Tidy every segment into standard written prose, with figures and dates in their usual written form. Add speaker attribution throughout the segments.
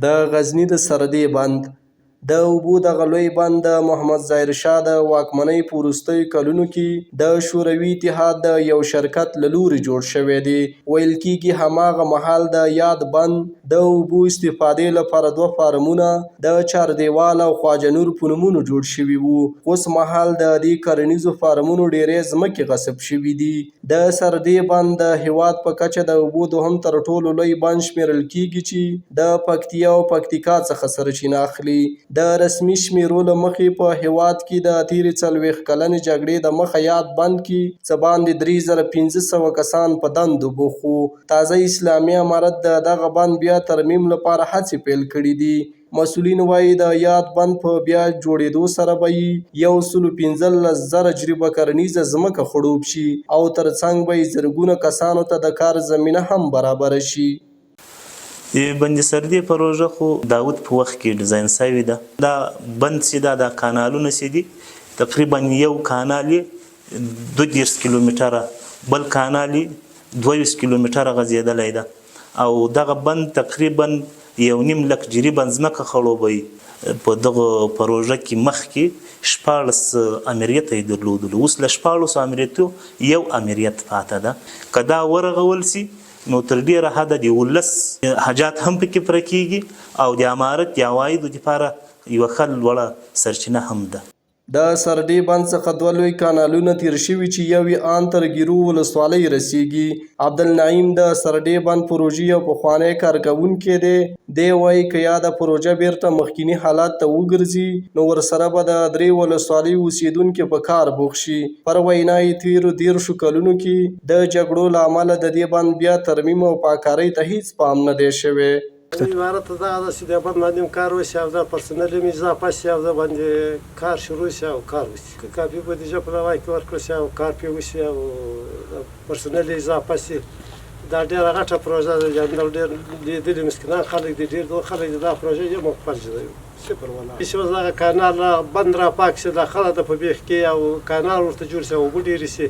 Speaker 1: د غزني د سردې بند د اوبو دغه لوی بند د محمد ظاهر شاه د واکمنۍ په وروستیو کلونو کې د شوروي اتحاد د یو شرکت له لوري جوړ شوی دی. ویل کېږي هماغه مهال د یاد بند د اوبو استفادې لپاره 2 فارمونه د چاردیوال او خواجه نور په نومونو جوړ شوي وو. اوس مهال د دې کرنیزو فارمونو ډېرې ځمکې غصب شوي دي. د سردې بند د هېواد په کچه د اوبو دوهم تر ټولو لوی بند شمېرل کېږي چې د پکتیا او پکتیکا څخه سرچینه اخلي. د رسمي شمیرو له مخې په هېواد کې د تېرې 40 کلنې جګړې د مخه یاد بند کې څه باندې 3500 کسان په دندو بوخت وو. تازه اسلامي امارت د دغه بند بیا ترمیم لپاره هڅې پیل کړي دي. مسؤلین وایي د یاد بند په بیا جوړېدو سره به یې 115,000 جریبه کرنیزه ځمکه خړوب شي او ترڅنګ به یې زرګونه کسانو ته د کار زمینه هم برابره شي.
Speaker 2: بند سردې پروژه خو داود په وخت کې ډیزاین شوې ده. دا بند چې دا کانالونه چې دي تقریبا یو کانال یې 22 کیلومتره بل کانال یې 22 کیلومتره غځېدلی ده او دغه بند تقریبا 1.5 لک جریبه ځمکه خړوبوي. په دغه پروژه کې مخکې 14 امریت یې درلودلو. اوس له 14 امریتو یو امریت پاته ده. که دا ورغول سي نو تر ډیره حده د ولس حاجات هم پکې پوره کیږي او د امارت د عوایدو لپاره یوه ښه لوړه سرچینه هم ده.
Speaker 1: د سردې بند څخه 2 لوی کانالونه تیر شوي چې یو یې ان تر ګیرو ولسوالۍ رسیږي. عبدالنعیم د سردې بند پروژې یو پخوانی کارکوونکی دی. دی وایي که یاده پروژه بیرته مخکیني حالت ته وګرځي نو ورسره به د 3 ولسوالیو اوسیدونکي په کار بوخت شي. پر وینا یې تېرو 13 کلونو کې د جګړو له امله د دې بند بیا ترمیم او پاککارۍ ته هیڅ پام نه دی شوی.
Speaker 3: عبارت دا ده چې د بند باندې کار وشي او دا پرسنل هم اضافه شي او دا باندې کار شروع شي او کار وشي. که کافي بودیجه په هوا کې ورکړل شي او کار پرې وشي او پرسنل اضافه شي دا ډېره غټه پروژه ده. جنرال ډېر لیدلي مسکینان خلک دي، ډېر خلک دي. دا پروژه یو مخفرج ده صفر ولا چې اوس دغه کانال بند را پاک شي داخله د په بیخ کې او کانال ورته جوړ شي او اوبه ډېرې شي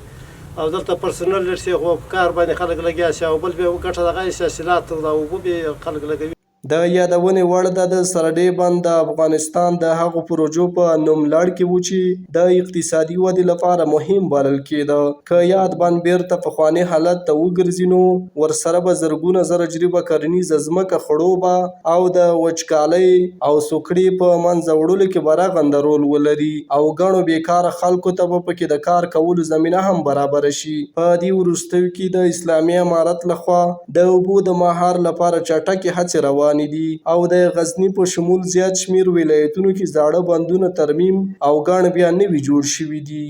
Speaker 3: او دلته پرسنل ډېر شي خو په کار باندې خلک لګیا شي او بل بیا ګټه دغه یې حاصلات او اوبه بیا خلک لګوي.
Speaker 1: د یادونې وړ ده د سردې بند د افغانستان د هغو پروژو په نوملړ کې و چې د اقتصادي ودې لپاره مهم بلل کېده. که یاد بند بیرته پخواني حالت ته وګرځي نو ورسره به زرګونه زره جریبه کرنیزه ځمکه خړوبه او د وچکالۍ او سوکړې په منځه وړلو کې به رغنده رول ولري او ګڼو بیکاره خلکو ته به پکې د کار کولو زمینه هم برابره شي. په دې وروستیو کې د اسلامي امارت لخوا د اوبو د مهار لپاره چټکې هڅې روانې دي او د غزني په شمول زیات شمیر ولایتونو کې زاړه بندونه ترمیم او ګڼ بیا نوي جوړ شوي دي.